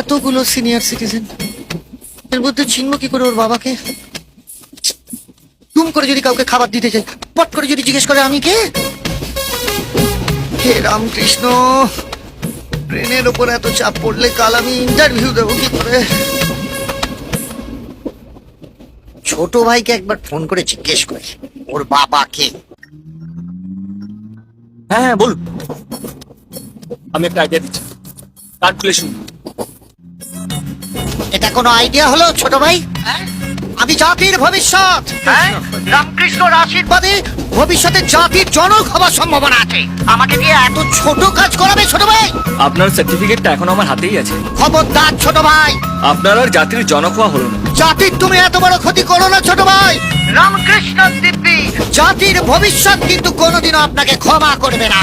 এতগুলো senior citizen, এর মধ্যে চিনব কি করে ওর বাবাকে? দুম করে যদি কাউকে খাবার দিতে চাই, পট করে যদি জিজ্ঞেস করে আমি কে? হে রামকৃষ্ণ, ট্রেনের ওপর এত চাপ পড়লে কাল আমি ইন্টারভিউ দেবো কি করে? ছোট ভাইকে একবার ফোন করে জিজ্ঞেস করি ওর বাবা কে। হ্যাঁ হ্যাঁ বলুন, আমি একটা আইডিয়া দিচ্ছি, কার্ড খুলে শুনুন। এটা কোনো আইডিয়া হলো ছোট ভাই? আমি জাতির ভবিষ্যৎ, রামকৃষ্ণর আশীর্বাদে ভবিষ্যতে জাতির জনক হবার সম্ভাবনা আছে। আমাকে দিয়ে এত ছোট কাজ করাবে ছোট ভাই? আপনার সার্টিফিকেটটা এখন আমার হাতেই আছে। খবরদার ছোট ভাই, আপনার আর জাতির জনক হওয়া হলো না। জাতির তুমি এত বড় ক্ষতি করো না ছোট ভাই। রামকৃষ্ণ দিব্যি জাতির ভবিষ্যৎ কিন্তু কোনোদিনও আপনাকে ক্ষমা করবে না।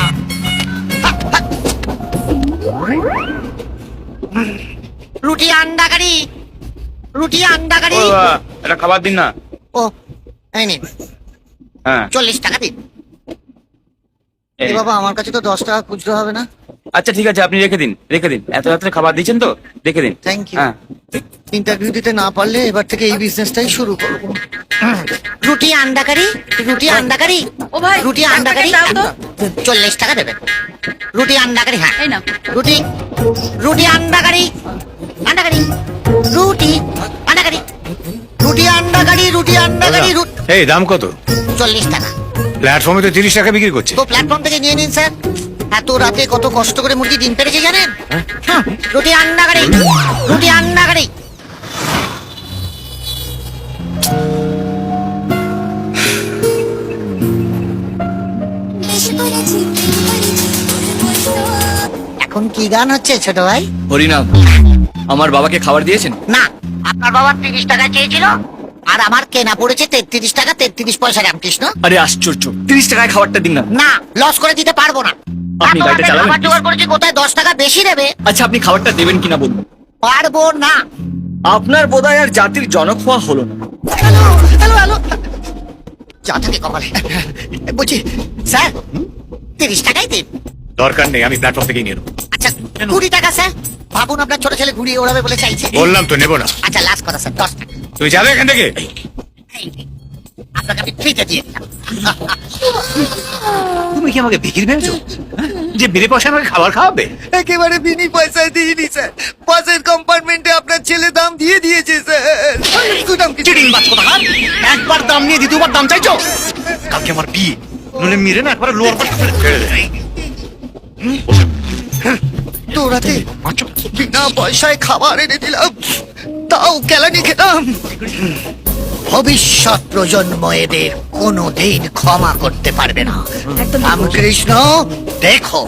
রুটি আন্ডা কারি, রুটি আন্ডা কারি। এটা খাবার দিন না। ও এই নিন, হ্যাঁ 40 টাকা দিন। এ বাবা, আমার কাছে তো 10 টাকা খুচরো হবে না। আচ্ছা ঠিক আছে, আপনি রেখে দিন, রেখে দিন। এত রাত্রে খাবার দিচ্ছেন তো, রেখে দিন। Thank you. হ্যাঁ ইন্টারভিউ দিতে না পারলে এবার থেকে এই বিজনেসটাই শুরু করব। রুটি আন্ডা কারি, রুটি আন্ডা কারি। ও ভাই, রুটি আন্ডা কারি। দাও তো। 40 টাকা দেবেন। রুটি আন্ডা কারি। হ্যাঁ এই নাও। রুটি, রুটি আন্ডা কারি, আন্ডা কারি, রুটি আন্ডা কারি, রুটি আন্ডা কারি, রুটি আন্ডা কারি। এই দাম কত? 40 টাকা। প্ল্যাটফর্মে তো 30 টাকা বিক্রি করছে। তো প্ল্যাটফর্ম থেকে নিয়ে নিন স্যার। এত রাতে কত কষ্ট করে মুরগি ডিম পেড়েছে জানেন? হ্যাঁ, রুটি আন্ডা কারি, রুটি আন্ডা কারি। এখন কি গান হচ্ছে ছোট ভাই? হরিনাম। আমার বাবাকে খাবার দিয়েছেন? না, আপনার বাবা 30 টাকা চেয়েছিল আর আমার কেনা পড়েছে 33 টাকা 33 পয়সা। রামকৃষ্ণ, আরে আশ্চর্য, 30 টাকায় খাবারটা দিন না। না, লস করে দিতে পারবো না। আপনি এত গাড়িটা রাতে চালাবেন? খাবার জোগাড় করেছি, কোথায় 10 টাকা বেশি দেবে? আচ্ছা আপনি খাবারটা দেবেন কিনা বলুন। পারবো না। আপনার বোধহয় আর জাতির জনক হওয়া হলো না। হ্যালো হ্যালো হ্যালো, যা থাকে কপালে। বলছি স্যার, 30 টাকাই দিন। দরকার নেই, আমি প্ল্যাটফর্ম থেকেই নিয়ে নেবো। আচ্ছা 20 টাকা স্যার। ভাবুন আপনার ছোট ছেলে ঘুরিয়ে ওড়াবে বলে চাইছে। বললাম তো নেবো না। আচ্ছা লাস্ট কথা স্যার, 10 টাকা। তুই যাবে এখান থেকে। এই নিন, আপনাকে আমি ফ্রিতে দিয়ে দিলাম। তুমি কি আমাকে ভিখিরি ভেবেছো যে বিনা পয়সা আমাকে খাবার খাওয়াবে? একেবারে বিনি পয়সায় দিইনি স্যার। পাশের কম্পার্টমেন্টে আপনার ছেলে দাম দিয়ে দিয়েছে স্যার। চিটিং বাজ কোথাকার! একবার দাম নিয়ে দ্বিতীয়বার দাম চাইছো? কালকে আমার বিয়ে, নইলে মেরে না একবার লোয়ার পাশ ছেড়ে দে। দৌড়াতে বিনা পয়সায় খাবার এনে দিলাম, তাও কেলানি খেতাম। ভবিষ্যৎ প্রজন্ম এদের কোনোদিন ক্ষমা করতে পারবে না। রামকৃষ্ণ দেখো।